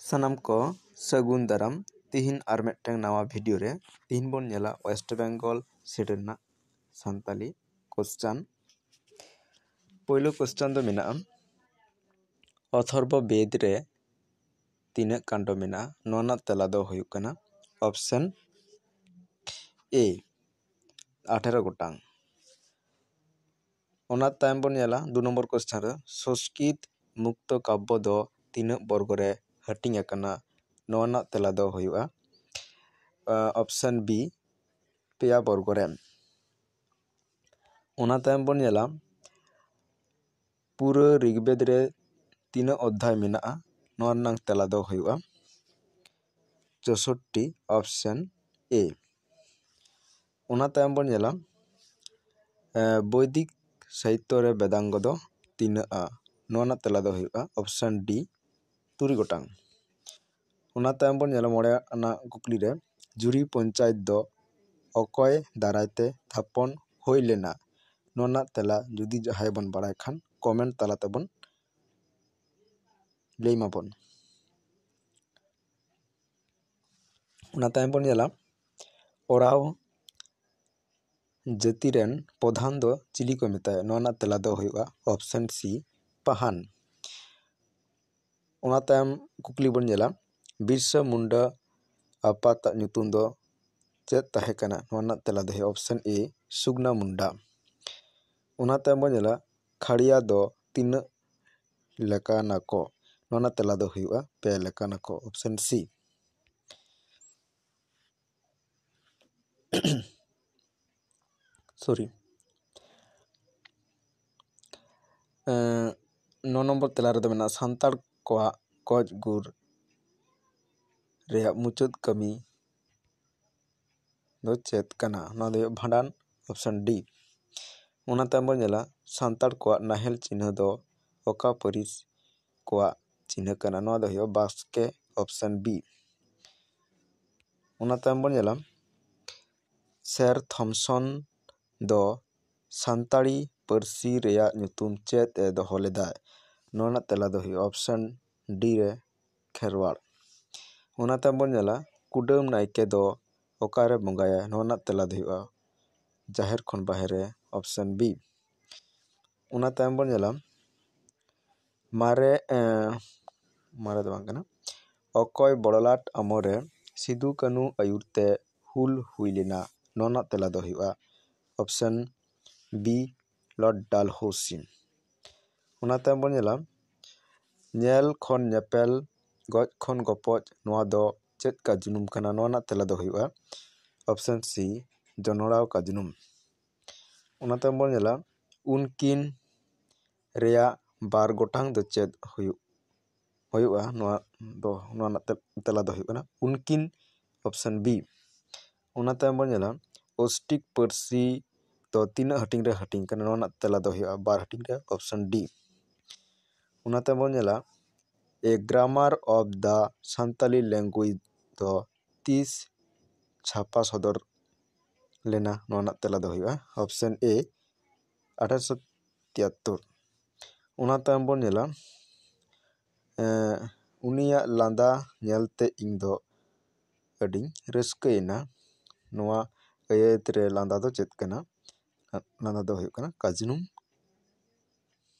ᱥᱟᱱᱟᱢ ᱠᱚ ᱥᱟᱹᱜᱩᱱ ᱫᱟᱨᱟᱢ ᱛᱤᱦᱤᱧ ᱟᱨ ᱢᱤᱫᱴᱟᱝ ᱱᱟᱣᱟ ᱵᱷᱤᱰᱤᱭᱳ ᱨᱮ ᱛᱤᱦᱤᱧ ᱵᱚᱱ ᱧᱮᱞᱟ ᱳᱭᱮᱥᱴ ᱵᱮᱝᱜᱚᱞ ᱥᱮᱴ ᱨᱮᱱᱟᱜ ᱥᱟᱱᱛᱟᱞᱤ ᱠᱳᱥᱪᱟᱱ᱾ ᱯᱳᱭᱞᱳ ᱠᱳᱥᱪᱟᱱ ᱫᱚ ᱢᱮᱱᱟᱜᱼᱟ ᱚᱛᱷᱚᱨᱵᱚ ᱵᱮᱫ ᱨᱮ ᱛᱤᱱᱟᱹᱜ ᱠᱟଣ୍ଡᱚ ᱢᱮᱱᱟᱜᱼᱟ? ᱱᱚᱣᱟ ᱨᱮᱱᱟᱜ ᱛᱮᱞᱟ ᱫᱚ ᱦᱩᱭᱩᱜ ᱠᱟᱱᱟ ᱚᱯᱥᱮᱱ ᱮ 18 ᱜᱚᱴᱟᱝ᱾ ᱚᱱᱟ ᱛᱟᱭᱚᱢ ᱵᱚᱱ ᱧᱮᱞᱟ 2 নম্বর কোশ্চেন ᱨᱮ সংস্কৃত মুক্ত কাব্য ᱫᱚ ᱛᱤᱱᱟᱹᱜ বর্গ ᱨᱮ ᱦᱟᱹᱴᱤᱧ ᱟᱠᱟᱱᱟ? ᱱᱚᱣᱟ ᱨᱮᱱᱟᱜ ᱛᱮᱞᱟ ᱫᱚ ᱦᱩᱭᱩᱜᱼᱟ ᱚᱯᱥᱮᱱ ᱵি 2 বর্গ ᱨᱮ᱾ ᱚᱱᱟ ᱛᱟᱭᱚᱢ ᱵᱚᱱ ᱧᱮᱞᱟ ᱯᱩᱨᱟᱹ ᱨᱤᱜᱽᱵᱮᱫ ᱨᱮ ᱛᱤᱱᱟᱹᱜ অধ্যায় ᱢᱮᱱᱟᱜᱼᱟ? ᱱᱚᱣᱟ ᱨᱮᱱᱟᱜ ᱛᱮᱞᱟ ᱫᱚ ᱦᱩᱭᱩᱜᱼᱟ 64 অপশন এ। ᱚᱱᱟ ᱛᱟᱭᱚᱢ ᱵᱚᱱ ᱧᱮᱞᱟ বৈদিক সাহিত্য ᱨᱮ বেদাঙ্গ ᱫᱚ ᱛᱤᱱᱟᱹᱜᱼᱟ? ᱱᱚᱣᱟ ᱨᱮᱱᱟᱜ ᱛᱮᱞᱟ ᱫᱚ ᱦᱩᱭᱩᱜᱼᱟ ᱚᱯᱥᱮᱱ ᱰি 3 ᱜᱚᱴᱟᱝ। ᱚᱱᱟ ᱛᱟᱭᱚᱢ ᱵᱚᱱ ᱧᱮᱞᱟ 9 ᱟᱱᱟᱜ ᱠᱩᱠᱞᱤ ᱨᱮ ᱡᱩᱨᱤ ᱯᱚᱧᱪᱟᱭᱮᱛ ᱫᱚ ᱚᱠᱚᱭ ᱫᱟᱨᱟᱭᱛᱮ ᱛᱷᱟᱯᱚᱱ ᱦᱩᱭ ᱞᱮᱱᱟ? ᱱᱚᱣᱟ ᱨᱮᱱᱟᱜ ᱛᱮᱞᱟ ᱡᱩᱫᱤ ᱡᱟᱦᱟᱸᱭ ᱵᱚᱱ ᱵᱟᱲᱟᱭ ᱠᱷᱟᱱ ᱠᱚᱢᱮᱱᱴ ᱛᱟᱞᱟ ᱛᱮᱵᱚᱱ ᱞᱟᱹᱭ ᱢᱟᱵᱚᱱ। ᱚᱱᱟ ᱛᱟᱭᱚᱢ ᱵᱚᱱ ᱧᱮᱞᱟ ᱚᱨᱟᱣ ᱡᱟᱹᱛᱤ ᱨᱮᱱ ᱯᱨᱚᱫᱷᱟᱱ ᱫᱚ ᱪᱤᱞᱤ ᱠᱚ ᱢᱮᱛᱟᱭᱟ? ᱱᱚᱣᱟ ᱨᱮᱱᱟᱜ ᱛᱮᱞᱟ ᱫᱚ ᱦᱩᱭᱩᱜᱼᱟ ᱚᱯᱥᱮᱱ ᱥি ᱯᱟᱦᱟᱱ। ᱚᱱᱟ ᱛᱟᱭᱚᱢ ᱠᱩᱠᱞᱤ ᱵᱚᱱ ᱧᱮᱞᱟ ᱵᱤᱨᱥᱟ ᱢᱩᱱᱰᱟ ᱟᱯᱟᱛᱟᱜ ᱧᱩᱛᱩᱢ ᱫᱚ ᱪᱮᱫ ᱛᱟᱦᱮᱸ ᱠᱟᱱᱟ? ᱱᱚᱣᱟ ᱨᱮᱱᱟᱜ ᱛᱮᱞᱟ ᱫᱚ ᱦᱩᱭᱩᱜᱼᱟ ᱚᱯᱥᱮᱱ ᱮ ᱥᱩᱜᱽᱱᱟ ᱢᱩᱱᱰᱟ। ᱚᱱᱟ ᱛᱟᱭᱚᱢ ᱵᱚᱱ ᱧᱮᱞᱟ ᱠᱷᱟᱲᱤᱭᱟ ᱫᱚ ᱛᱤᱱᱟᱹᱜ ᱞᱮᱠᱟᱱᱟ ᱠᱚ? ᱱᱚᱣᱟ ᱨᱮᱱᱟᱜ ᱛᱮᱞᱟ ᱫᱚ ᱦᱩᱭᱩᱜᱼᱟ 2 ᱞᱮᱠᱟᱱᱟ ᱠᱚ ᱚᱯᱥᱮᱱ ᱥি। ᱥᱚᱨᱤ 9 নম্বর তেলা ᱨᱮᱫᱚ ᱢᱮᱱᱟᱜᱼᱟ ᱥᱟᱱᱛᱟᱲ ᱠᱚᱣᱟᱜ ᱜᱚᱡ ᱜᱩᱨ ᱨᱮᱭᱟᱜ ᱢᱩᱪᱟᱹᱫ ᱠᱟᱹᱢᱤ ᱫᱚ ᱪᱮᱫ ᱠᱟᱱᱟ? ᱱᱚᱣᱟ ᱫᱚ ᱦᱩᱭᱩᱜᱼᱟ ᱵᱷᱟᱸᱰᱟᱱ ᱚᱯᱥᱮᱱ ᱰᱤ। ᱚᱱᱟ ᱛᱟᱭᱚᱢ ᱵᱚᱱ ᱧᱮᱞᱟ ᱥᱟᱱᱛᱟᱲ ᱠᱚᱣᱟᱜ ᱱᱟᱦᱮᱞ ᱪᱤᱱᱦᱟᱹ ᱫᱚ ᱚᱠᱟ ᱯᱟᱹᱨᱤᱥ ᱠᱚᱣᱟᱜ ᱪᱤᱱᱦᱟᱹ ᱠᱟᱱᱟ? ᱱᱚᱣᱟ ᱫᱚ ᱦᱩᱭᱩᱜᱼᱟ ᱵᱟᱥᱠᱮ ᱚᱯᱥᱮᱱ ᱵি। ᱚᱱᱟ ᱛᱟᱭᱚᱢ ᱵᱚᱱ ᱧᱮᱞᱟ ᱥᱮᱨ ᱛᱷᱚᱢᱥᱚᱱ ᱫᱚ ᱥᱟᱱᱛᱟᱲᱤ ᱯᱟᱹᱨᱥᱤ ᱨᱮᱭᱟᱜ ᱧᱩᱛᱩᱢ ᱪᱮᱫ ᱮ ᱫᱚᱦᱚ ᱞᱮᱫᱟ? ᱱᱚᱣᱟ ᱨᱮᱱᱟᱜ ᱛᱮᱞᱟ ᱫᱚ ᱦᱩᱭᱩᱜᱼᱟ ᱚᱯᱥᱮᱱ ᱰᱤ ᱨᱮ ᱠᱷᱮᱨᱣᱟᱲ। ᱚᱱᱟ ᱛᱟᱭᱚᱢ ᱵᱚᱱ ᱧᱮᱞᱟ ᱠᱩᱰᱟᱹᱢ ᱱᱟᱭᱠᱮ ᱫᱚ ᱚᱠᱟᱨᱮ ᱵᱚᱸᱜᱟᱭᱟ? ᱱᱚᱣᱟ ᱨᱮᱱᱟᱜ ᱛᱮᱞᱟ ᱫᱚ ᱦᱩᱭᱩᱜᱼᱟ ᱡᱟᱦᱮᱨ ᱠᱷᱚᱱ ᱵᱟᱦᱨᱮ ᱚᱯᱥᱮᱱ ᱵᱤ। ᱚᱱᱟ ᱛᱟᱭᱚᱢ ᱵᱚᱱ ᱧᱮᱞᱟ ᱢᱟᱨᱮ ᱫᱚ ᱵᱟᱝ ᱠᱟᱱᱟ ᱚᱠᱚᱭ ᱵᱚᱲᱞᱟᱴ ᱟᱢᱚᱞ ᱨᱮ ᱥᱤᱫᱩ ᱠᱟᱹᱱᱩ ᱟᱹᱭᱩᱨ ᱛᱮ ᱦᱩᱞ ᱦᱩᱭ ᱞᱮᱱᱟ? ᱱᱚᱣᱟ ᱨᱮᱱᱟᱜ ᱛᱮᱞᱟ ᱫᱚ ᱦᱩᱭᱩᱜᱼᱟ ᱚᱯᱥᱮᱱ ᱵি ᱞᱚর্ড ডালহৌসি। ᱚᱱᱟ ᱛᱟᱭᱚᱢ ᱵᱚᱱ ᱧᱮᱞᱟ ᱧᱮᱞ ᱠᱷᱚᱱ ᱧᱮᱯᱮᱞ ᱜᱚᱡ ᱠᱷᱚᱱ ᱜᱚᱯᱚᱡ ᱱᱚᱣᱟ ᱫᱚ ᱪᱮᱫ ᱠᱟᱡᱽᱱᱩᱢ ᱠᱟᱱᱟ? ᱱᱚᱣᱟ ᱨᱮᱱᱟᱜ ᱛᱮᱞᱟ ᱫᱚ ᱦᱩᱭᱩᱜᱼᱟ ᱚᱯᱥᱮᱱ ᱥি ᱡᱚᱱᱚᱲᱟᱣ ᱠᱟᱡᱽᱱᱩᱢ। ᱚᱱᱟ ᱛᱟᱭᱚᱢ ᱵᱚᱱ ᱧᱮᱞᱟ ᱩᱱᱠᱤᱱ ᱨᱮᱭᱟᱜ 2 ᱜᱚᱴᱟᱝ ᱫᱚ ᱪᱮᱫ ᱦᱩᱭᱩᱜᱼᱟ? ᱱᱚᱣᱟ ᱨᱮᱱᱟᱜ ᱛᱮᱞᱟ ᱫᱚ ᱦᱩᱭᱩᱜ ᱠᱟᱱᱟ ᱩᱱᱠᱤᱱ ᱚᱯᱥᱮᱱ ᱵি। ᱚᱱᱟ ᱛᱟᱭᱚᱢ ᱵᱚᱱ ᱧᱮᱞᱟ ᱚᱥᱴᱤᱠ ᱯᱟᱹᱨᱥᱤ ᱫᱚ ᱛᱤᱱᱟᱹᱜ ᱦᱟᱹᱴᱤᱧ ᱨᱮ ᱦᱟᱹᱴᱤᱧ ᱠᱟᱱᱟ? ᱱᱚᱣᱟ ᱨᱮᱱᱟᱜ ᱛᱮᱞᱟ ᱫᱚ ᱦᱩᱭᱩᱜᱼᱟ 2 ᱦᱟᱹᱴᱤᱧ ᱨᱮ ᱚᱯᱥᱮᱱ ᱰᱤ। ᱚᱱᱟ ᱛᱟᱭᱚᱢ ᱵᱚᱱ ᱧᱮᱞᱟ a grammar of the Santali language ᱫᱚ ᱛᱤᱥ ᱪᱷᱟᱯᱟ ᱥᱚᱫᱚᱨ ᱞᱮᱱᱟ? ᱱᱚᱣᱟ ᱨᱮᱱᱟᱜ ᱛᱮᱞᱟ ᱫᱚ ᱦᱩᱭᱩᱜᱼᱟ ᱚᱯᱥᱮᱱ ᱮ 1873। ᱚᱱᱟ ᱛᱟᱭᱚᱢ ᱵᱚᱱ ᱧᱮᱞᱟ ᱩᱱᱤᱭᱟᱜ ᱞᱟᱸᱫᱟ ᱧᱮᱞᱛᱮ ᱤᱧ ᱫᱚ ᱟᱹᱰᱤᱧ ᱨᱟᱹᱥᱠᱟᱹᱭᱮᱱᱟ। ᱱᱚᱣᱟ ᱟᱹᱭᱟᱹᱛ ᱨᱮ ᱞᱟᱸᱫᱟ ᱫᱚ ᱪᱮᱫ ᱠᱟᱱᱟ? ᱞᱟᱸᱫᱟ ᱫᱚ ᱦᱩᱭᱩᱜ ᱠᱟᱱᱟ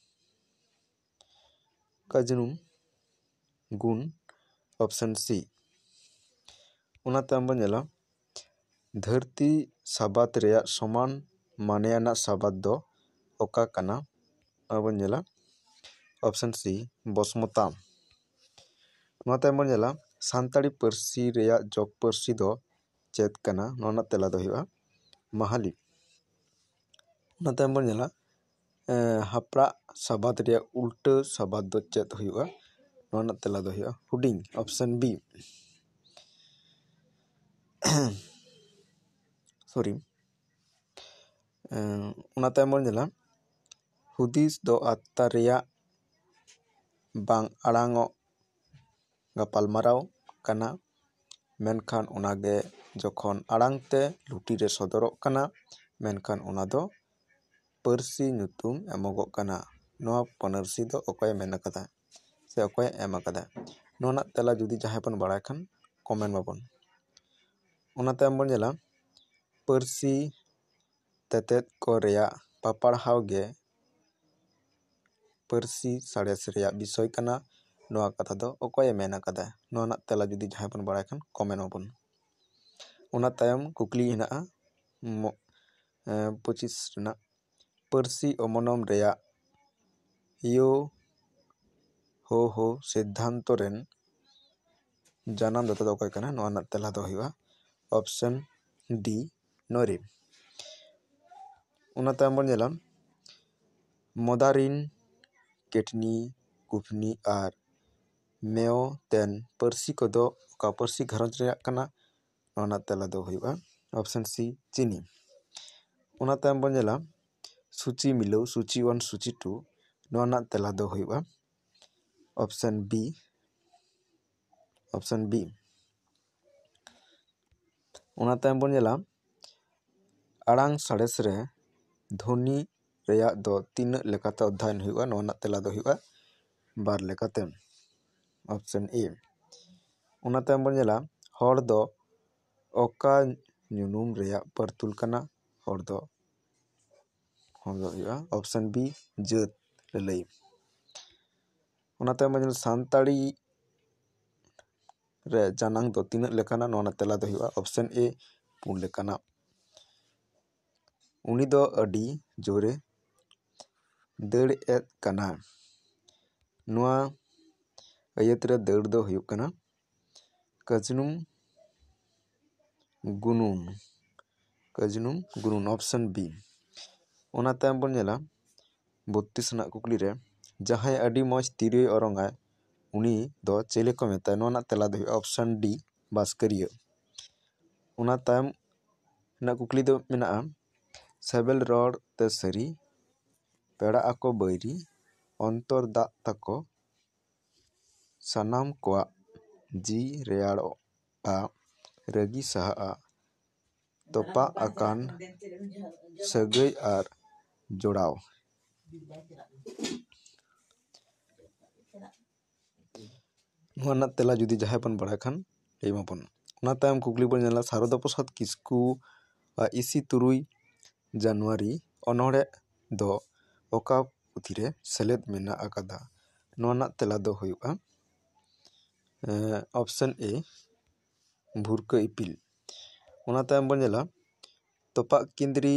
ᱠᱟᱡᱽᱱᱩᱢ ᱜᱩণ ᱚᱯᱥᱮᱱ ᱥি। ᱚᱱᱟ ᱛᱟᱭᱚᱢ ᱵᱚᱱ ᱧᱮᱞᱟ ᱫᱷᱟᱹᱨᱛᱤ ᱥᱟᱵᱟᱫ ᱨᱮᱭᱟᱜ ᱥᱚᱢᱟᱱ ᱢᱟᱱᱮᱭᱟᱱᱟᱜ ᱥᱟᱵᱟᱫ ᱫᱚ ᱚᱠᱟ ᱠᱟᱱᱟ? ᱱᱚᱣᱟ ᱵᱚᱱ ᱧᱮᱞᱟ ᱚᱯᱥᱮᱱ ᱥি ᱵᱚᱥᱢᱚᱛᱟ। ᱱᱚᱣᱟ ᱛᱟᱭᱚᱢ ᱵᱚᱱ ᱧᱮᱞᱟ ᱥᱟᱱᱛᱟᱲᱤ ᱯᱟᱹᱨᱥᱤ ᱨᱮᱭᱟᱜ ᱡᱚᱜᱽ ᱯᱟᱹᱨᱥᱤ ᱫᱚ ᱪᱮᱫ ᱠᱟᱱᱟ? ᱱᱚᱣᱟ ᱨᱮᱱᱟᱜ ᱛᱮᱞᱟ ᱫᱚ ᱦᱩᱭᱩᱜᱼᱟ ᱢᱟᱦᱟᱞᱤ। ᱚᱱᱟ ᱛᱟᱭᱚᱢ ᱵᱚᱱ ᱧᱮᱞᱟ ᱦᱟᱯᱲᱟᱜ ᱥᱟᱵᱟᱫ ᱨᱮᱭᱟᱜ ᱩল্ᱴᱟᱹ ᱥᱟᱵᱟᱫ ᱫᱚ ᱪᱮᱫ ᱦᱩᱭᱩᱜᱼᱟ? ᱱᱚᱣᱟ ᱨᱮᱱᱟᱜ ᱛᱮᱞᱟ ᱫᱚ ᱦᱩᱭᱩᱜᱼᱟ ᱦᱩᱰᱤᱧ ᱚᱯᱥᱮᱱ ᱵি। ᱥᱚᱨᱤ ᱚᱱᱟ ᱛᱟᱭᱚᱢ ᱵᱚᱱ ᱧᱮᱞᱟ ᱦᱩᱫᱤᱥ ᱫᱚ ᱟᱛᱛᱟ ᱨᱮᱭᱟᱜ ᱵᱟᱝ ᱟᱲᱟᱝᱚᱜ ᱜᱟᱯᱟᱞᱢᱟᱨᱟᱣ ᱠᱟᱱᱟ, ᱢᱮᱱᱠᱷᱟन ᱚᱱᱟᱜᱮ ᱡᱚᱠᱷᱚᱱ ᱟᱲᱟᱝ te ᱞᱩᱴᱤ ᱨᱮ ᱥᱚᱫᱚᱨᱚᱜ ᱠᱟᱱᱟ ᱢᱮᱱᱠᱷᱟन ᱚᱱᱟ ᱫᱚ ᱯᱟᱹᱨᱥᱤ ᱧᱩᱛᱩᱢ ᱮᱢᱚᱜᱚᱜ ᱠᱟᱱᱟ। ᱱᱚᱣᱟ ᱯᱟᱹᱱᱟᱹᱨᱥᱤ ᱫᱚ ᱚᱠᱚᱭᱮ ᱢᱮᱱ ᱟᱠᱟᱫᱟ ᱥᱮ ᱚᱠᱚᱭᱮ ᱮᱢ ᱟᱠᱟᱫᱟ? ᱱᱚᱣᱟ ᱨᱮᱱᱟᱜ ᱛᱮᱞᱟ ᱡᱩᱫᱤ ᱡᱟᱦᱟᱸᱭ ᱵᱚᱱ ᱵᱟᱲᱟᱭ ᱠᱷᱟᱱ ᱠᱚᱢᱮᱱᱴ ᱢᱟᱵᱚᱱ᱾ ᱚᱱᱟ ᱛᱟᱭᱚᱢ ᱵᱚᱱ ᱧᱮᱞᱟ ᱯᱟᱹᱨᱥᱤ ᱛᱮᱛᱮᱫ ᱠᱚ ᱨᱮᱭᱟᱜ ᱯᱟᱯᱟᱲᱦᱟᱣ ᱜᱮ ᱯᱟᱹᱨᱥᱤ ᱥᱟᱬᱮᱥ ᱨᱮᱭᱟᱜ ᱵᱤᱥᱚᱭ ᱠᱟᱱᱟ᱾ ᱱᱚᱣᱟ ᱠᱟᱛᱷᱟ ᱫᱚ ᱚᱠᱚᱭᱮ ᱢᱮᱱ ᱟᱠᱟᱫᱟ? ᱱᱚᱣᱟ ᱨᱮᱱᱟᱜ ᱛᱮᱞᱟ ᱡᱩᱫᱤ ᱡᱟᱦᱟᱸᱭ ᱵᱚᱱ ᱵᱟᱲᱟᱭ ᱠᱷᱟᱱ ᱠᱚᱢᱮᱱᱴ ᱢᱟᱵᱚᱱ᱾ ᱚᱱᱟ ᱛᱟᱭᱚᱢ ᱠᱩᱠᱞᱤ ᱦᱮᱱᱟᱜᱼᱟ 25 ᱨᱮᱱᱟᱜ ᱯᱟᱹᱨᱥᱤ ᱚᱢᱚᱱᱚᱢ ᱨᱮᱭᱟᱜ ᱦᱳ ᱥᱤᱫᱽᱫᱷᱟᱱᱛᱚ ᱨᱮᱱ ᱡᱟᱱᱟᱢ ᱫᱟᱛᱟ ᱫᱚ ᱚᱠᱚᱭ ᱠᱟᱱᱟ? ᱱᱚᱣᱟ ᱨᱮᱱᱟᱜ ᱛᱮᱞᱟ ᱫᱚ ᱦᱩᱭᱩᱜᱼᱟ ᱚᱯᱥᱮᱱ ᱰᱤ ᱱᱚᱨᱮ᱾ ᱚᱱᱟ ᱛᱟᱭᱚᱢ ᱵᱚᱱ ᱧᱮᱞᱟ ᱢᱚᱫᱟᱨᱤᱱ, ᱠᱮᱴᱱᱤ, ᱠᱩᱯᱱᱤ ᱟᱨ ᱢᱮᱭᱚᱛᱮᱱ ᱯᱟᱹᱨᱥᱤ ᱠᱚᱫᱚ ᱚᱠᱟ ᱯᱟᱹᱨᱥᱤ ᱜᱷᱟᱨᱚᱸᱡᱽ ᱨᱮᱭᱟᱜ ᱠᱟᱱᱟ? ᱱᱚᱣᱟ ᱨᱮᱱᱟᱜ ᱛᱮᱞᱟ ᱫᱚ ᱦᱩᱭᱩᱜᱼᱟ ᱚᱯᱥᱮᱱ ᱥᱤ ᱪᱤᱱᱤ᱾ ᱚᱱᱟ ᱛᱟᱭᱚᱢ ᱵᱚᱱ ᱧᱮᱞᱟ ᱥᱩᱪᱤ ᱢᱤᱞᱟᱹᱣ, ᱥᱩᱪᱤ 1 ᱥᱩᱪᱤ 2, ᱱᱚᱣᱟ ᱨᱮᱱᱟᱜ ᱛᱮᱞᱟ ᱫᱚ ᱦᱩᱭᱩᱜᱼᱟ ᱚᱯᱥᱮᱱ ᱵᱤ। ᱚᱱᱟ ᱛᱟᱭᱚᱢ ᱵᱚᱱ ᱧᱮᱞᱟ ᱟᱲᱟᱝ ᱥᱟᱬᱮᱥ ᱨᱮ ᱫᱷᱚᱱᱤ ᱨᱮᱭᱟᱜ ᱫᱚ ᱛᱤᱱᱟᱹᱜ ᱞᱮᱠᱟᱛᱮ ᱚᱫᱷᱟᱭᱚᱱ ᱦᱩᱭᱩᱜᱼᱟ? ᱱᱚᱣᱟ ᱨᱮᱱᱟᱜ ᱛᱮᱞᱟ ᱫᱚ ᱦᱩᱭᱩᱜᱼᱟ 2 ᱞᱮᱠᱟᱛᱮ, ᱚᱯᱥᱮᱱ ᱮ। ᱚᱱᱟ ᱛᱟᱭᱚᱢ ᱵᱚᱱᱧᱮᱞᱟ ᱦᱚᱲ ᱫᱚ ᱚᱠᱟ ᱧᱩᱱᱩᱢ ᱨᱮᱭᱟᱜ ᱯᱟᱹᱨᱛᱩᱞ ᱠᱟᱱᱟ? ᱦᱚᱲ ᱫᱚ ᱦᱩᱭᱩᱜᱼᱟ ᱚᱯᱥᱮᱱ ᱵᱤ ᱡᱟᱹᱛ ᱞᱟᱹᱞᱟᱹᱭ। ᱚᱱᱟ ᱛᱟᱭᱚᱢ ᱵᱚᱱ ᱧᱮᱞᱟ ᱥᱟᱱᱛᱟᱲᱤ ᱨᱮ ᱡᱟᱱᱟᱝ ᱫᱚ ᱛᱤᱱᱟᱹᱜ ᱞᱮᱠᱟᱱᱟ? ᱱᱚᱣᱟ ᱨᱮᱱᱟᱜ ᱛᱮᱞᱟ ᱫᱚ ᱦᱩᱭᱩᱜᱼᱟ ᱚᱯᱥᱮᱱ ᱮ 4 ᱞᱮᱠᱟᱱᱟᱜ। ᱩᱱᱤ ᱫᱚ ᱟᱹᱰᱤ ᱡᱳᱨᱮ ᱫᱟᱹᱲ ᱮᱫ ᱠᱟᱱᱟ। ᱱᱚᱣᱟ ᱟᱹᱭᱟᱹᱛ ᱨᱮ ᱫᱟᱹᱲ ᱫᱚ ᱦᱩᱭᱩᱜ ᱠᱟᱱᱟ ᱠᱟᱡᱱᱩᱢ ᱜᱩᱱᱩᱱ ᱚᱯᱥᱮᱱ ᱵᱤ। ᱚᱱᱟ ᱛᱟᱭᱚᱢ ᱵᱚᱱ ᱧᱮᱞᱟ 32 ᱨᱮᱱᱟᱜ ᱠᱩᱠᱞᱤ ᱨᱮ ᱡᱟᱦᱟᱸᱭ ᱟᱹᱰᱤ ᱢᱚᱡᱽ ᱛᱤᱨᱭᱳᱭ ᱚᱨᱚᱝᱟᱭ ᱩᱱᱤ ᱫᱚ ᱪᱮᱞᱮ ᱠᱚ ᱢᱮᱛᱟᱭᱟ? ᱱᱚᱣᱟ ᱨᱮᱱᱟᱜ ᱛᱮᱞᱟ ᱫᱚ ᱦᱩᱭᱩᱜᱼᱟ ᱚᱯᱥᱮᱱ ᱰᱤ ᱵᱟᱥᱠᱟᱹᱨᱤᱭᱟᱹ। ᱚᱱᱟ ᱛᱟᱭᱚᱢ ᱨᱮᱱᱟᱜ ᱠᱩᱠᱞᱤ ᱫᱚ ᱢᱮᱱᱟᱜᱼᱟ ᱥᱮᱵᱮᱞ ᱨᱚᱲ ᱛᱮ ᱥᱟᱹᱨᱤ, ᱯᱮᱲᱟᱜ ᱟᱠᱚ ᱵᱟᱹᱭᱨᱤ, ᱚᱱᱛᱚᱨ ᱫᱟᱜ ᱛᱟᱠᱚ ᱥᱟᱱᱟᱢ ᱠᱚᱣᱟᱜ ᱡᱤ ᱨᱮᱭᱟᱲᱚᱜᱼᱟ, ᱨᱟᱹᱜᱤ ᱥᱟᱦᱟᱜᱼᱟ, ᱛᱚᱯᱟᱜ ᱟᱠᱟᱱ ᱥᱟᱹᱜᱟᱹᱭ ᱟᱨ ᱡᱚᱲᱟᱣ। ᱱᱚᱣᱟ ᱨᱮᱱᱟᱜ ᱛᱮᱞᱟ ᱡᱩᱫᱤ ᱡᱟᱦᱟᱸᱭ ᱵᱚᱱ ᱵᱟᱲᱟᱭ ᱠᱷᱟᱱ ᱞᱟᱹᱭ ᱢᱟᱵᱚᱱ। ᱚᱱᱟ ᱛᱟᱭᱚᱢ ᱠᱩᱠᱞᱤ ᱵᱚᱱ ᱧᱮᱞᱟ ᱥᱟᱨᱚᱫᱟ ᱯᱨᱚᱥᱟᱫᱽ ᱠᱤᱥᱠᱩ 23 ᱡᱟᱱᱩᱣᱟᱨᱤ ᱚᱱᱚᱬᱦᱮ ᱫᱚ ᱚᱠᱟ ᱯᱩᱛᱷᱤ ᱨᱮ ᱥᱮᱞᱮᱫ ᱢᱮᱱᱟᱜ ᱟᱠᱟᱫᱟ? ᱱᱚᱣᱟ ᱨᱮᱱᱟᱜ ᱛᱮᱞᱟ ᱫᱚ ᱦᱩᱭᱩᱜᱼᱟ ᱚᱯᱥᱮᱱ ᱮ ᱵᱷᱩᱨᱠᱟᱹ ᱤᱯᱤᱞ। ᱚᱱᱟ ᱛᱟᱭᱚᱢ ᱵᱚᱱ ᱧᱮᱞᱟ ᱛᱚᱯᱟᱜ ᱠᱤᱸᱫᱽᱨᱤ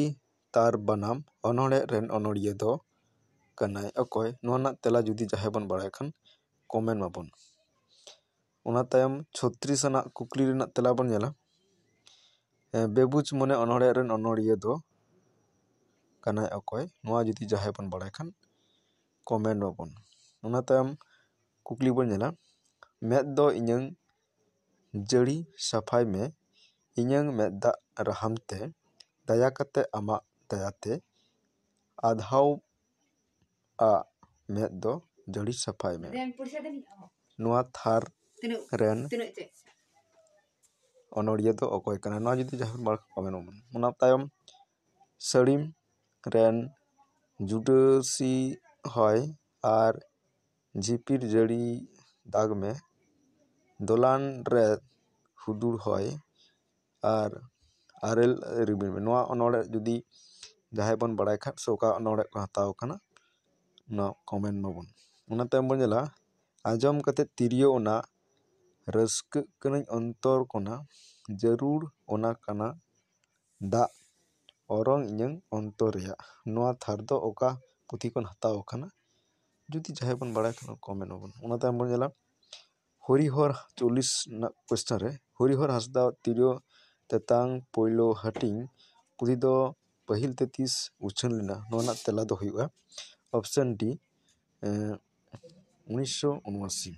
ᱛᱟᱨ ᱵᱟᱱᱟᱢ ᱚᱱᱚᱬᱦᱮ ᱨᱮᱱ ᱚᱱᱚᱲᱤᱭᱟᱹ ᱫᱚ ᱠᱟᱱᱟᱭ ᱚᱠᱚᱭ? ᱱᱚᱣᱟ ᱨᱮᱱᱟᱜ ᱛᱮᱞᱟ ᱡᱩᱫᱤ ᱡᱟᱦᱟᱸᱭ ᱵᱚᱱ ᱵᱟᱲᱟᱭ ᱠᱷᱟᱱ ᱠᱚᱢᱮᱱᱴ ᱢᱟᱵᱚᱱ। ᱚᱱᱟ ᱛᱟᱭᱚᱢ 36 ᱟᱱᱟᱜ ᱠᱩᱠᱞᱤ ᱨᱮᱱᱟᱜ ᱛᱮᱞᱟ ᱵᱚᱱ ᱧᱮᱞᱟ ᱵᱮᱵᱩᱡ ᱢᱚᱱᱮ ᱚᱱᱚᱬᱦᱮ ᱨᱮᱱ ᱚᱱᱚᱲᱤᱭᱟᱹ ᱫᱚ ᱠᱟᱱᱟᱭ ᱚᱠᱚᱭ? ᱱᱚᱣᱟ ᱡᱩᱫᱤ ᱡᱟᱦᱟᱸᱭ ᱵᱚᱱ ᱵᱟᱲᱟᱭ ᱠᱷᱟᱱ ᱠᱚᱢᱮᱱᱴ ᱢᱟᱵᱚᱱ। ᱚᱱᱟ ᱛᱟᱭᱚᱢ ᱠᱩᱠᱞᱤ ᱵᱚᱱ ᱧᱮᱞᱟ ᱢᱮᱫ ᱫᱚ ᱤᱧᱟᱹᱝ ᱡᱟᱹᱲᱤ ᱥᱟᱯᱷᱟᱭ ᱢᱮ, ᱤᱧᱟᱹᱝ ᱢᱮᱫ ᱫᱟᱜ ᱨᱟᱦᱟᱢ ᱛᱮ ᱫᱟᱭᱟ ᱠᱟᱛᱮ ᱟᱢᱟᱜ ᱫᱟᱭᱟᱛᱮ ᱟᱫᱷᱟᱣᱟᱜ ᱢᱮᱫ ᱫᱚ ᱡᱟᱹᱲᱤ ᱥᱟᱯᱷᱟᱭ ᱢᱮ। ᱱᱚᱣᱟ ᱛᱷᱟᱨ ᱨᱮᱱ ᱚᱱᱚᱲᱤᱭᱟᱹ ᱫᱚ ᱚᱠᱚᱭ ᱠᱟᱱᱟ? ᱱᱚᱣᱟ ᱡᱩᱫᱤ ᱡᱟᱦᱟᱸᱭ ᱵᱚᱱ ᱵᱟᱲᱟᱭ ᱠᱷᱟᱱ ᱠᱚᱢᱮᱱᱴ ᱢᱟᱵᱚᱱ। ᱚᱱᱟ ᱛᱟᱭᱚᱢ ᱥᱟᱹᱲᱤᱢ ᱨᱮᱱ ᱡᱩᱰᱟᱹᱥᱤ ᱦᱚᱭ ᱟᱨ ᱡᱷᱤᱯᱤᱨ ᱡᱟᱹᱲᱤ ᱫᱟᱜᱽ ᱢᱮ, ᱫᱚᱞᱟᱱ ᱨᱮ ᱦᱩᱰᱩᱨ ᱦᱚᱭ ᱟᱨ ᱟᱨᱮᱞ ᱨᱤᱢᱤᱞ ᱢᱮ। ᱱᱚᱣᱟ ᱚᱱᱚᱬᱦᱮ ᱡᱩᱫᱤ ᱡᱟᱦᱟᱸᱭ ᱵᱚᱱ ᱵᱟᱲᱟᱭ ᱠᱷᱟᱱ ᱥᱮ ᱚᱠᱟ ᱚᱱᱚᱬᱦᱮ ᱠᱚ ᱦᱟᱛᱟᱣ ᱠᱟᱱᱟ ᱱᱚᱣᱟ ᱠᱚᱢᱮᱱᱴ ᱢᱟᱵᱚᱱ। ᱚᱱᱟ ᱛᱟᱭᱚᱢ ᱵᱚᱱ ᱧᱮᱞᱟ ᱟᱸᱡᱚᱢ ᱠᱟᱛᱮ ᱛᱤᱨᱭᱳ ᱚᱱᱟ ᱨᱟᱹᱥᱠᱟᱹᱜ ᱠᱟᱹᱱᱟᱹᱧ ᱚᱱᱛᱚᱨ ᱠᱚᱱᱟ, ᱡᱟᱹᱨᱩᱲ ᱚᱱᱟ ᱠᱟᱱᱟ ᱫᱟᱜ ᱚᱨᱚᱝ ᱤᱧᱟᱹᱝ ᱚᱱᱛᱚᱨ ᱨᱮᱭᱟᱜ। ᱱᱚᱣᱟ ᱛᱷᱟᱨ ᱫᱚ ᱚᱠᱟ ᱯᱩᱛᱷᱤ ᱠᱷᱚᱱ ᱦᱟᱛᱟᱣ ᱟᱠᱟᱱᱟ? ᱡᱩᱫᱤ ᱡᱟᱦᱟᱸᱭ ᱵᱚᱱ ᱵᱟᱲᱟᱭ ᱠᱷᱟᱱ ᱠᱚᱢᱮᱱᱴ ᱢᱟᱵᱚᱱ। ᱚᱱᱟ ᱛᱟᱭᱚᱢ ᱵᱚᱱ ᱧᱮᱞᱟ ᱦᱚᱨᱤᱦᱚᱨ 40 ᱨᱮᱱᱟᱜ ᱠᱳᱥᱪᱮᱱ ᱨᱮ ᱦᱚᱨᱤᱦᱚᱨ ᱦᱟᱸᱥᱫᱟ ᱛᱤᱨᱭᱳ ᱛᱮᱛᱟᱝ ᱯᱳᱭᱞᱳ ᱦᱟᱹᱴᱤᱧ ᱯᱩᱛᱷᱤ ᱫᱚ ᱯᱟᱹᱦᱤᱞ ᱛᱮ ᱛᱤᱥ ᱩᱪᱷᱟᱹᱱ ᱞᱮᱱᱟ? ᱱᱚᱣᱟ ᱨᱮᱱᱟᱜ ᱛᱮᱞᱟ ᱫᱚ ᱦᱩᱭᱩᱜᱼᱟ ᱚᱯᱥᱮᱱ ᱰᱤ 1979।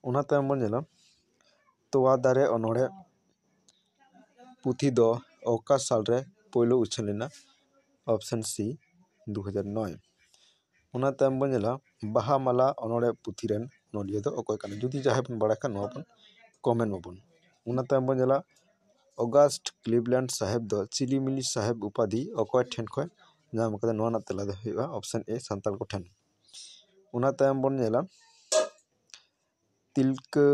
ᱚᱱᱟ ᱛᱟᱭᱚᱢ ᱵᱚᱱ ᱧᱮᱞᱟ ᱛᱚᱣᱟ ᱫᱟᱨᱮ ᱚᱱᱚᱬᱦᱮ ᱯᱩᱛᱷᱤ ᱫᱚ ᱚᱠᱟ ᱥᱟᱞᱨᱮ ᱯᱳᱭᱞᱳ ᱩᱪᱷᱟᱹᱱ ᱞᱮᱱᱟ? ᱚᱯᱥᱮᱱ ᱥᱤ 2009। ᱚᱱᱟ ᱛᱟᱭᱚᱢ ᱵᱚᱱ ᱧᱮᱞᱟ ᱵᱟᱦᱟ ᱢᱟᱞᱟ ᱚᱱᱚᱬᱦᱮ ᱯᱩᱛᱷᱤ ᱨᱮᱱ ᱚᱱᱚᱞᱤᱭᱟᱹ ᱫᱚ ᱚᱠᱚᱭ ᱠᱟᱱᱟ? ᱡᱩᱫᱤ ᱡᱟᱦᱟᱸᱭ ᱵᱚᱱ ᱵᱟᱲᱟᱭ ᱠᱷᱟᱱ ᱱᱚᱣᱟ ᱵᱚᱱ ᱠᱚᱢᱮᱱᱴ ᱢᱟᱵᱚᱱ। ᱚᱱᱟ ᱛᱟᱭᱚᱢ ᱵᱚᱱ ᱧᱮᱞᱟ ᱚᱜᱟᱥᱴ ᱠᱞᱤᱵᱞᱮন্ড ᱥᱟᱦᱮᱵᱽ ᱫᱚ ᱪᱤᱞᱤᱢᱤᱞᱤ ᱥᱟᱦᱮᱵᱽ ᱩᱯᱟধᱤ ᱚᱠᱚᱭ ᱴᱷᱮᱱ ᱠᱷᱚᱱ ᱧᱟᱢ ᱟᱠᱟᱫᱟ? ᱱᱚᱣᱟ ᱨᱮᱱᱟᱜ ᱛᱮᱞᱟ ᱫᱚ ᱦᱩᱭᱩᱜᱼᱟ ᱚᱯᱥᱮᱱ ᱮ ᱥᱟᱱᱛᱟᱲ ᱠᱚᱴᱷᱮᱱ। ᱚᱱᱟ ᱛᱟᱭᱚᱢ ᱵᱚᱱ ᱧᱮᱞᱟ ᱛᱤᱞᱠᱟᱹ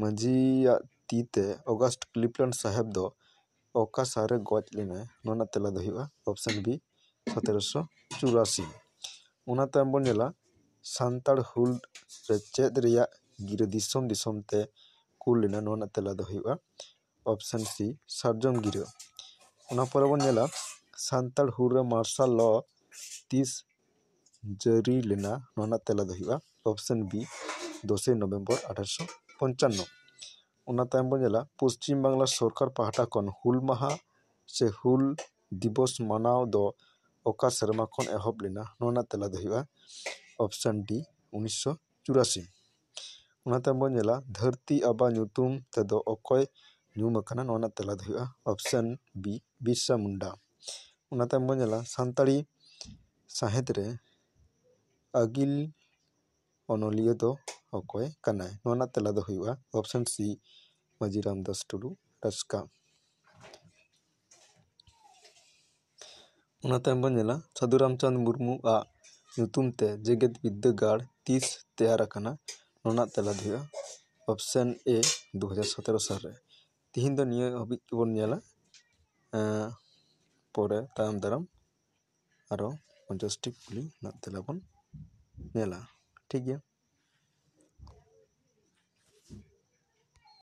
ᱢᱟᱹᱡᱷᱤᱭᱟᱜ ᱛᱤᱛᱮ ᱚᱜᱟᱥᱴ ᱠᱞᱤᱯᱞᱮᱱᱰ ᱥᱟᱦᱮᱵᱽ ᱫᱚ ᱚᱠᱟ ᱥᱟᱞᱨᱮ ᱜᱚᱡ ᱞᱮᱱᱟᱭ? ᱱᱚᱣᱟ ᱨᱮᱱᱟᱜ ᱛᱮᱞᱟ ᱫᱚ ᱦᱩᱭᱩᱜᱼᱟ ᱚᱯᱥᱮᱱ ᱵᱤ 1784। ᱚᱱᱟ ᱛᱟᱭᱚᱢ ᱵᱚᱱ ᱧᱮᱞᱟ ᱥᱟᱱᱛᱟᱲ ᱦᱩᱞ ᱨᱮ ᱪᱮᱫ ᱨᱮᱭᱟᱜ ᱜᱤᱨᱟᱹ ᱫᱤᱥᱚᱢ ᱫᱤᱥᱚᱢ ᱛᱮ ᱠᱩᱞ ᱞᱮᱱᱟ? ᱱᱚᱣᱟ ᱨᱮᱱᱟᱜ ᱛᱮᱞᱟ ᱫᱚ ᱦᱩᱭᱩᱜᱼᱟ ᱚᱯᱥᱮᱱ ᱥᱤ ᱥᱟᱨᱡᱚᱢ ᱜᱤᱨᱟᱹ। ᱚᱱᱟ ᱯᱚᱨᱮ ᱵᱚᱱ ᱧᱮᱞᱟ ᱥᱟᱱᱛᱟᱲ ᱦᱩᱞ ᱨᱮ ᱢᱟᱨᱥᱟᱞ ᱞᱚ ᱛᱤᱥ ᱡᱟᱹᱨᱤ ᱞᱮᱱᱟ? ᱱᱚᱣᱟ ᱨᱮᱱᱟᱜ ᱛᱮᱞᱟ ᱫᱚ ᱦᱩᱭᱩᱜᱼᱟ ᱚᱯᱥᱮᱱ ᱵᱤ 10 ᱱᱚᱵᱷᱮᱢᱵᱚᱨ 1855। ᱚᱱᱟ ᱛᱟᱭᱚᱢ ᱵᱚᱱ ᱧᱮᱞᱟ ᱯᱚᱥᱪᱤᱢ ᱵᱟᱝᱞᱟ ᱥᱚᱨᱠᱟর ᱯᱟᱦᱴᱟ ᱠᱷᱚᱱ ᱦᱩᱞ ᱢᱟᱦᱟ ᱥᱮ ᱦᱩᱞ ᱫᱤᱵᱚᱥ ᱢᱟᱱᱟᱣ ᱫᱚ ᱚᱠᱟ ᱥᱮᱨᱢᱟ ᱠᱷᱚᱱ ᱮᱦᱚᱵ ᱞᱮᱱᱟ? ᱱᱚᱣᱟ ᱨᱮᱱᱟᱜ ᱛᱮᱞᱟ ᱫᱚ ᱦᱩᱭᱩᱜᱼᱟ ᱚᱯᱥᱮᱱ ᱰᱤ 1984। ᱚᱱᱟ ᱛᱟᱭᱚᱢ ᱵᱚᱱ ᱧᱮᱞᱟ ᱫᱷᱟᱹᱨᱛᱤ ᱟᱵᱟ ᱧᱩᱛᱩᱢ ᱛᱮᱫᱚ ᱚᱠᱚᱭ ᱧᱩᱢ ᱟᱠᱟᱱᱟ? ᱱᱚᱣᱟ ᱨᱮᱱᱟᱜ ᱛᱮᱞᱟ ᱫᱚ ᱦᱩᱭᱩᱜᱼᱟ ᱚᱯᱥᱮᱱ ᱵᱤ ᱵᱤᱨᱥᱟ ᱢᱩᱱᱰᱟ। ᱚᱱᱟ ᱛᱟᱭᱚᱢ ᱵᱚᱱ ᱧᱮᱞᱟ ᱥᱟᱱᱛᱟᱲᱤ ᱥᱟᱶᱦᱮᱫ ᱨᱮ ᱟᱹᱜᱤᱞ ᱚᱱᱚᱞᱤᱭᱟᱹ ᱫᱚ ᱚᱠᱚᱭ ᱠᱟᱱᱟᱭ? ᱱᱚᱣᱟ ᱨᱮᱱᱟᱜ ᱛᱮᱞᱟ ᱫᱚ ᱦᱩᱭᱩᱜᱼᱟ ᱚᱯᱥᱮᱱ ᱥᱤ ᱢᱟᱹᱡᱷᱤ ᱨᱟᱢᱫᱟᱥ ᱴᱩᱰᱩ ᱨᱟᱥᱠᱟ। ᱚᱱᱟ ᱛᱟᱭᱚᱢ ᱵᱚᱱ ᱧᱮᱞᱟ ᱥᱟᱹᱫᱷᱩ ᱨᱟᱢᱪᱟᱸᱫᱽ ᱢᱩᱨᱢᱩᱣᱟᱜ ᱧᱩᱛᱩᱢ ᱛᱮ ᱡᱮᱜᱮᱫ ᱵᱤᱫᱽᱫᱟᱹᱜᱟᱲ ᱛᱤᱥ ᱛᱮᱭᱟᱨ ᱟᱠᱟᱱᱟ? ᱱᱚᱣᱟ ᱨᱮᱱᱟᱜ ᱛᱮᱞᱟ ᱫᱚ ᱦᱩᱭᱩᱜᱼᱟ ᱚᱯᱥᱮᱱ ᱮ 2017 ᱥᱟᱞᱨᱮ। ᱛᱤᱦᱤᱧ ᱫᱚ ᱱᱤᱭᱟᱹ ᱦᱟᱹᱵᱤᱡ ᱜᱮᱵᱚᱱ ᱧᱮᱞᱟ, ᱯᱚᱨᱮ ᱛᱟᱭᱚᱢ ᱫᱟᱨᱟᱢ ᱟᱨᱚ 50ᱴᱤ ᱠᱩᱠᱞᱤ ᱨᱮᱱᱟᱜ ᱛᱮᱞᱟ ᱵᱚᱱ ᱧᱮᱞᱟ। ᱴᱷᱤᱠ ᱜᱮᱭᱟ।